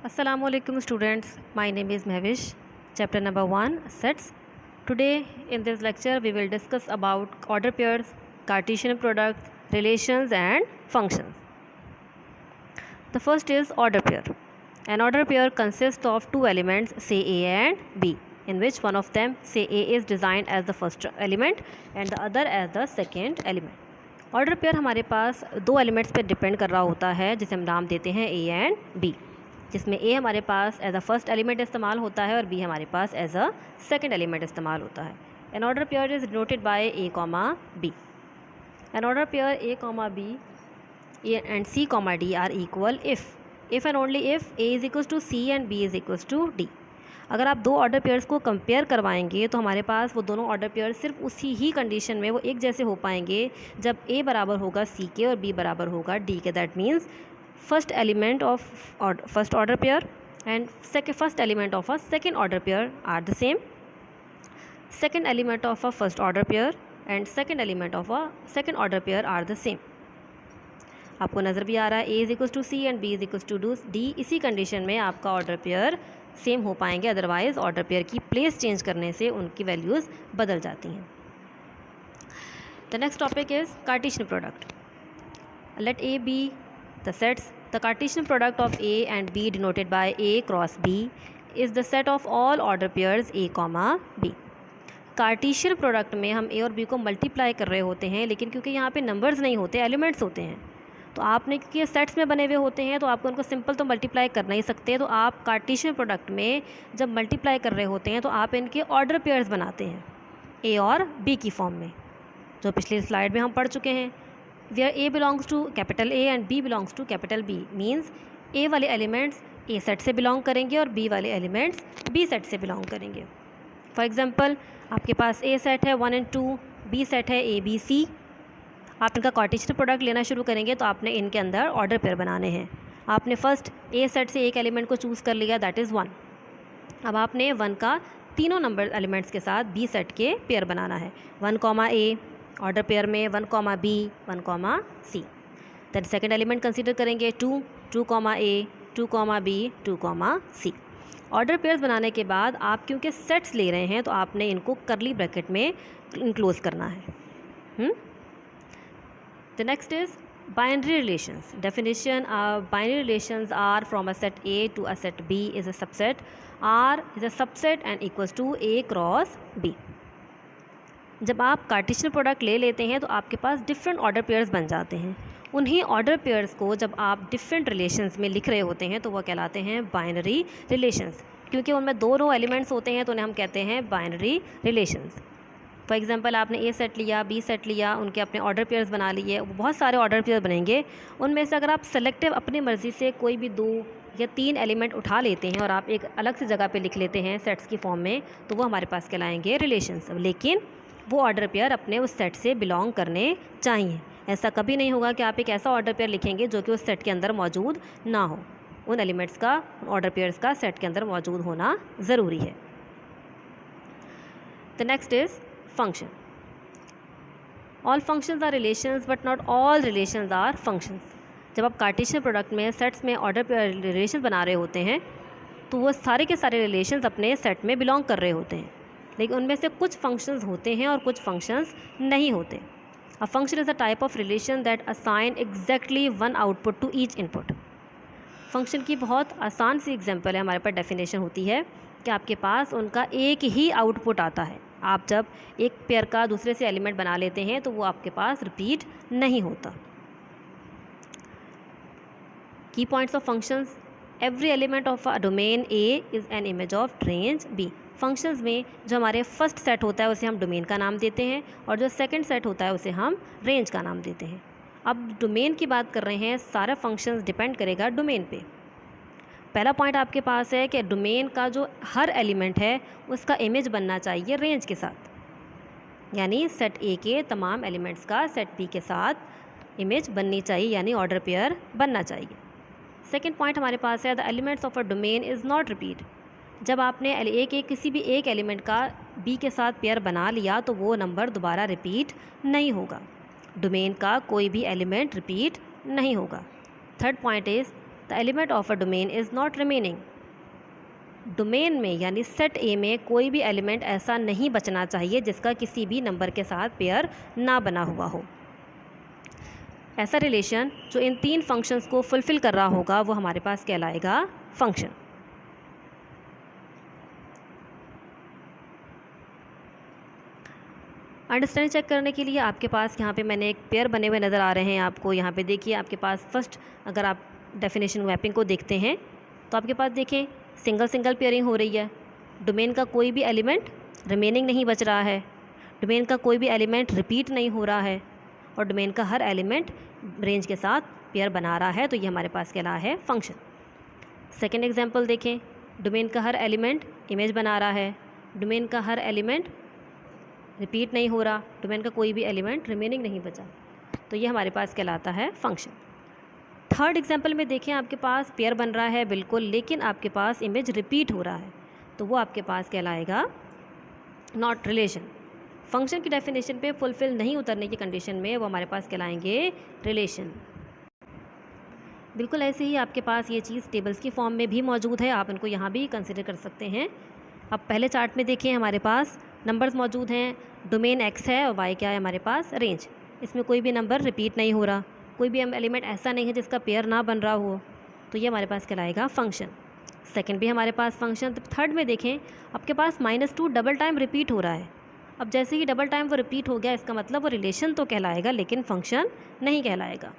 Assalamualaikum students, my name is Mahvish. Chapter number 1 sets. Today in this lecture we will discuss about order pairs, Cartesian products, relations and functions. The first is order pair. An order pair consists of two elements say A and B, in which one of them say A is designed as the first element and the other as the second element. Order pair हमारे पास दो elements पे depend कर रहा होता है जिसे हम नाम देते हैं ए एंड बी, जिसमें ए हमारे पास एज अ फर्स्ट एलिमेंट इस्तेमाल होता है और बी हमारे पास एज अ सेकंड एलिमेंट इस्तेमाल होता है. An order pair is denoted by A comma B. An order pair A comma B and C comma D are equal if and only if A is equals to C and B is equals to D. अगर आप दो order pairs को compare करवाएंगे तो हमारे पास वो दोनों order pair सिर्फ उसी ही कंडीशन में वो एक जैसे हो पाएंगे जब ए बराबर होगा सी के और बी बराबर होगा डी के. That means first element of first order pair and first element of a second order pair are the same. Second element of a first order pair and second element of a second order pair are the same. आपको नज़र भी आ रहा है a is equals to C and B is equals to d. इसी condition में आपका order pair same हो पाएंगे, अदरवाइज ऑर्डर पेयर की प्लेस चेंज करने से उनकी वैल्यूज़ बदल जाती हैं. The next topic is Cartesian product. Let A B the sets. The Cartesian product of A and B denoted by A cross B is the set of all order pairs A comma B. Cartesian product में हम ए और B को multiply कर रहे होते हैं, लेकिन क्योंकि यहाँ पे नंबर्स नहीं होते, एलिमेंट्स होते हैं, तो आपने क्योंकि ये सेट्स में बने हुए होते हैं तो आपको उनको सिंपल तो मल्टीप्लाई कर नहीं सकते. तो आप कार्टेशियन प्रोडक्ट में जब मल्टीप्लाई कर रहे होते हैं तो आप इनके ऑर्डर पेयर्स बनाते हैं ए और बी की फॉर्म में, जो पिछली स्लाइड में हम पढ़ चुके हैं. Where a belongs to capital A and b belongs to capital B means a वाले एलिमेंट्स ए सेट से बिलोंग करेंगे और बी वाले एलिमेंट्स बी सेट से बिलोंग करेंगे. फॉर एग्जाम्पल आपके पास ए सेट है 1 and 2, बी सेट है ए बी सी. आप इनका कार्टेशियन प्रोडक्ट लेना शुरू करेंगे तो आपने इनके अंदर ऑर्डर पेयर बनाने हैं. आपने फर्स्ट ए सेट से एक एलिमेंट को चूज़ कर लिया, दैट इज़ 1. अब आपने 1 का तीनों नंबर एलिमेंट्स के साथ बी सेट के पेयर बनाना है. 1 कॉमा ए ऑर्डर पेयर में 1 comma B 1 comma C. That second element consider करेंगे 2 comma A 2 comma B 2 comma C. Order pairs बनाने के बाद आप क्योंकि सेट्स ले रहे हैं तो आपने इनको करली ब्रैकेट में इनक्लोज करना है. The next is binary relations. Definition of binary relations are from a set A to a set B is a subset. R is a subset and equals to A cross B. जब आप Cartesian product ले लेते हैं तो आपके पास different order pairs बन जाते हैं. उन्हीं ऑर्डर पेयर्स को जब आप डिफरेंट रिलेशंस में लिख रहे होते हैं तो वह कहलाते हैं बाइनरी रिलेशंस. क्योंकि उनमें दो रो एलिमेंट्स होते हैं तो उन्हें हम कहते हैं बाइनरी रिलेशंस. फॉर एग्जांपल आपने ए सेट लिया, बी सेट लिया, उनके अपने ऑर्डर पेयर्स बना लिए, बहुत सारे ऑर्डर पेयर बनेंगे. उनमें से अगर आप सेलेक्टिव अपनी मर्ज़ी से कोई भी 2 या 3 एलिमेंट उठा लेते हैं और आप एक अलग से जगह पे लिख लेते हैं सेट्स की फॉर्म में, तो वो हमारे पास कहलाएंगे रिलेशंस. लेकिन वो ऑर्डर पेयर अपने उस सेट से बिलोंग करने चाहिए. ऐसा कभी नहीं होगा कि आप एक ऐसा ऑर्डर पेयर लिखेंगे जो कि उस सेट के अंदर मौजूद ना हो. उन एलिमेंट्स का, ऑर्डर पेयर्स का सेट के अंदर मौजूद होना ज़रूरी है. The next is function. All functions are relations but not all relations are functions. जब आप कार्टेशियन प्रोडक्ट में सेट्स में ऑर्डर पेयर रिलेशन बना रहे होते हैं तो वो सारे के सारे रिलेशंस अपने सेट में बिलोंग कर रहे होते हैं, लेकिन उनमें से कुछ फंक्शंस होते हैं और कुछ फंक्शंस नहीं होते. A function is a type of relation that assign exactly one output to each input. Function की बहुत आसान सी एग्जांपल है, हमारे पास डेफिनेशन होती है कि आपके पास उनका एक ही आउटपुट आता है. आप जब एक पेयर का दूसरे से एलिमेंट बना लेते हैं तो वो आपके पास रिपीट नहीं होता. Key points of functions. Every element of a domain A is an image of range B. Functions में जो हमारे फर्स्ट सेट होता है उसे हम डोमेन का नाम देते हैं और जो सेकंड सेट होता है उसे हम रेंज का नाम देते हैं. अब डोमेन की बात कर रहे हैं, सारे फंक्शंस डिपेंड करेगा डोमेन पे. पहला पॉइंट आपके पास है कि डोमेन का जो हर एलिमेंट है उसका इमेज बनना चाहिए रेंज के साथ, यानी सेट ए के तमाम एलिमेंट्स का सेट बी के साथ इमेज बननी चाहिए, यानी ऑर्डर पेयर बनना चाहिए. सेकंड पॉइंट हमारे पास है the elements of a domain is not repeat. जब आपने किसी भी एक एलिमेंट का बी के साथ पेयर बना लिया तो वो नंबर दोबारा रिपीट नहीं होगा. डोमेन का कोई भी एलिमेंट रिपीट नहीं होगा. Third point is the element of a domain is not remaining. Domain में यानी सेट ए में कोई भी एलिमेंट ऐसा नहीं बचना चाहिए जिसका किसी भी नंबर के साथ पेयर ना बना हुआ हो। ऐसा रिलेशन जो इन 3 फंक्शंस को फुलफिल कर रहा होगा वो हमारे पास कहलाएगा फंक्शन। अंडरस्टैंडिंग चेक करने के लिए आपके पास यहाँ पे मैंने एक पेयर बने हुए नज़र आ रहे हैं आपको। यहाँ पे देखिए आपके पास फर्स्ट अगर आप डेफिनेशन मैपिंग को देखते हैं तो आपके पास देखें सिंगल सिंगल पेयरिंग हो रही है। डोमेन का कोई भी एलिमेंट रिमेनिंग नहीं बच रहा है, डोमेन का कोई भी एलिमेंट रिपीट नहीं हो रहा है और डोमेन का हर एलिमेंट रेंज के साथ पेयर बना रहा है, तो ये हमारे पास कहला है फंक्शन। सेकेंड एग्जाम्पल देखें, डोमेन का हर एलिमेंट इमेज बना रहा है, डोमेन का हर एलिमेंट रिपीट नहीं हो रहा, डोमेन का कोई भी एलिमेंट रिमेनिंग नहीं बचा, तो ये हमारे पास कहलाता है फंक्शन। थर्ड एग्जाम्पल में देखें आपके पास पेयर बन रहा है बिल्कुल, लेकिन आपके पास इमेज रिपीट हो रहा है, तो वो आपके पास कहलाएगा नॉट रिलेशन। फंक्शन की डेफिनेशन पे फुलफिल नहीं उतरने की कंडीशन में वो हमारे पास कहलाएंगे रिलेशन। बिल्कुल ऐसे ही आपके पास ये चीज़ टेबल्स की फॉर्म में भी मौजूद है, आप इनको यहाँ भी कंसिडर कर सकते हैं। अब पहले चार्ट में देखें हमारे पास नंबर्स मौजूद हैं, डोमेन एक्स है और वाई क्या है हमारे पास रेंज। इसमें कोई भी नंबर रिपीट नहीं हो रहा, कोई भी एलिमेंट ऐसा नहीं है जिसका पेयर ना बन रहा हो, तो ये हमारे पास कहलाएगा फंक्शन। सेकंड भी हमारे पास फंक्शन। तो थर्ड में देखें आपके पास -2 डबल टाइम रिपीट हो रहा है। अब जैसे ही डबल टाइम वो रिपीट हो गया इसका मतलब वो रिलेशन तो कहलाएगा लेकिन फंक्शन नहीं कहलाएगा।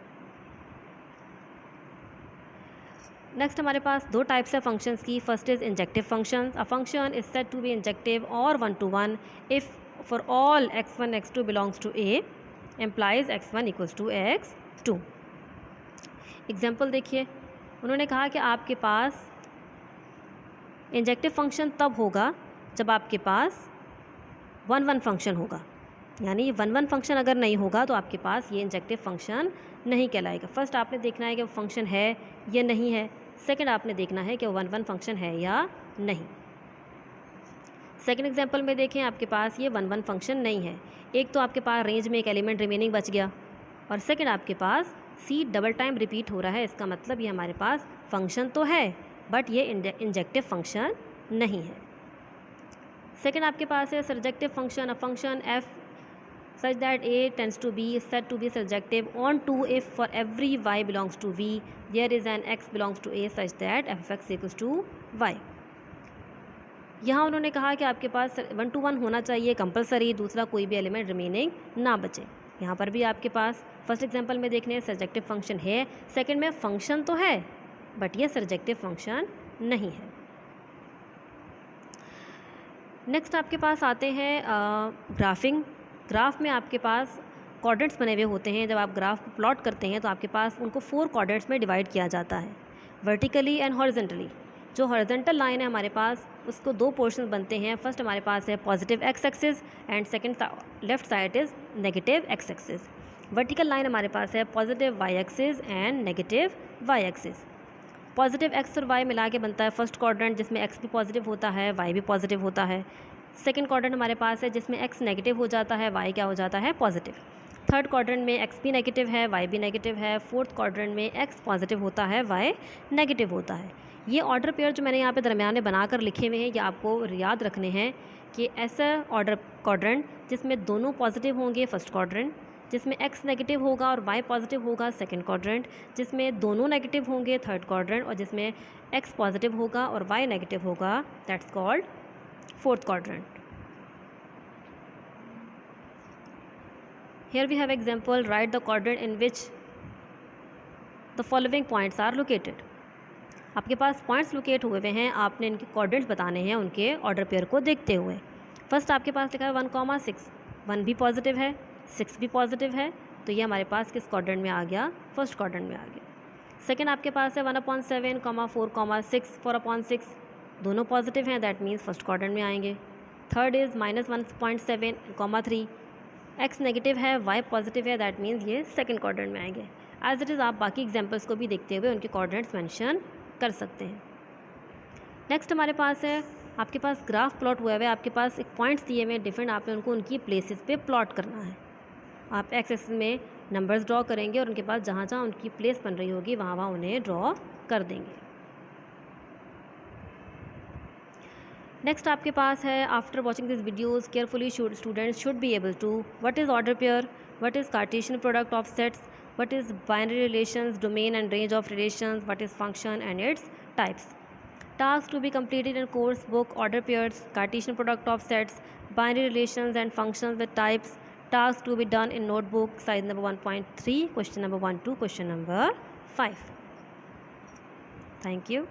नेक्स्ट हमारे पास 2 टाइप्स है फंक्शंस की। First is injective functions. A function is said to be injective और 1-to-1 if for all x1 x2 belongs to a implies x1 equals to x2। Example देखिए, उन्होंने कहा कि आपके पास इंजेक्टिव फंक्शन तब होगा जब आपके पास 1-1 फंक्शन होगा, यानी 1-1 फंक्शन अगर नहीं होगा तो आपके पास ये इंजेक्टिव फंक्शन नहीं कहलाएगा। फर्स्ट आपने देखना है कि वो फंक्शन है या नहीं है, सेकंड आपने देखना है कि वो 1-1 फंक्शन है या नहीं। सेकंड एग्जांपल में देखें आपके पास ये 1-1 फंक्शन नहीं है। एक तो आपके पास रेंज में एक एलिमेंट रिमेनिंग बच गया और सेकंड आपके पास सी डबल टाइम रिपीट हो रहा है, इसका मतलब ये हमारे पास फंक्शन तो है बट ये इंजेक्टिव फंक्शन नहीं है। सेकंड आपके पास है surjective function. A function F such that a tends to be is said to be surjective on 2 if for every y belongs to v there is an x belongs to a such that f of x equals to y। यहाँ उन्होंने कहा कि आपके पास 1-to-1 होना चाहिए compulsory, दूसरा कोई भी एलिमेंट रिमेनिंग ना बचे। यहाँ पर भी आपके पास फर्स्ट एग्जांपल में देखने सर्जेक्टिव फंक्शन है, सेकंड में फंक्शन तो है बट ये सर्जेक्टिव फंक्शन नहीं है। नेक्स्ट आपके पास आते हैं ग्राफिंग। ग्राफ में आपके पास क्वाड्रेंट्स बने हुए होते हैं। जब आप ग्राफ को प्लॉट करते हैं तो आपके पास उनको 4 क्वाड्रेंट्स में डिवाइड किया जाता है, वर्टिकली एंड हॉरिजॉन्टली। जो हॉरिजॉन्टल लाइन है हमारे पास उसको 2 पोर्शन बनते हैं। फर्स्ट हमारे पास है positive X axis and second left side is negative X axis. Vertical line हमारे पास है positive Y axis and negative Y axis. Positive X और वाई मिला के बनता है फर्स्ट क्वाड्रेंट जिसमें एक्स भी पॉजिटिव होता है वाई भी पॉजिटिव होता है। सेकंड क्वाड्रेंट हमारे पास है जिसमें एक्स नेगेटिव हो जाता है वाई क्या हो जाता है पॉजिटिव। थर्ड क्वाड्रेंट में एक्स भी नेगेटिव है वाई भी नेगेटिव है। फोर्थ क्वाड्रेंट में एक्स पॉजिटिव होता है वाई नेगेटिव होता है। ये ऑर्डर पेयर जो मैंने यहाँ पे दरमियान में बनाकर लिखे हुए हैं ये आपको याद रखने हैं कि ऐसा ऑर्डर क्वाड्रेंट जिसमें दोनों पॉजिटिव होंगे फर्स्ट क्वाड्रेंट, जिसमें एक्स नेगेटिव होगा और वाई पॉजिटिव होगा सेकंड क्वाड्रेंट, जिसमें दोनों नेगेटिव होंगे थर्ड क्वाड्रेंट और जिसमें एक्स पॉजिटिव होगा और वाई नेगेटिव होगा that's called fourth quadrant. Here we have example, write the quadrant in which the following points are located। आपके पास पॉइंट्स लोकेट हुए हुए हैं, आपने इनके क्वाड्रेंट्स बताने हैं उनके ऑर्डर पेयर को देखते हुए। फर्स्ट आपके पास लिखा है 1,6, 1 भी पॉजिटिव है 6 भी पॉजिटिव है, तो ये हमारे पास किस क्वाड्रेंट में आ गया फर्स्ट क्वाड्रेंट में आ गया। सेकंड आपके पास है 1/7, 4,6, 4/6 दोनों पॉजिटिव हैं दैट मीन्स फर्स्ट क्वाड्रेंट में आएंगे। थर्ड इज़ -1.7, 3 एक्स नेगेटिव है वाई पॉजिटिव है दैट मीन्स ये सेकंड क्वाड्रेंट में आएंगे। एज इट इज़ आप बाकी एग्जांपल्स को भी देखते हुए उनके क्वाड्रेंट्स मेंशन कर सकते हैं। नेक्स्ट हमारे पास है आपके पास ग्राफ प्लॉट हुआ है, आपके पास एक पॉइंट्स दिए हुए हैं डिफरेंट, आपने उनको उनकी प्लेसेस पे प्लॉट करना है। आप एक्स एक्सिस में नंबर्स ड्रॉ करेंगे और उनके पास जहाँ जहाँ उनकी प्लेस बन रही होगी वहाँ वहाँ उन्हें ड्रॉ कर देंगे। नेक्स्ट आपके पास है, after watching this videos carefully students should be able to what is order pair, what is Cartesian product of sets, what is binary relations, domain and range of relations, what is function and its types. Tasks to be completed in course book: order pairs, Cartesian product of sets, binary relations and functions with types. Tasks to be done in notebook, size number 1.3, question number 1 to question number 5. Thank you.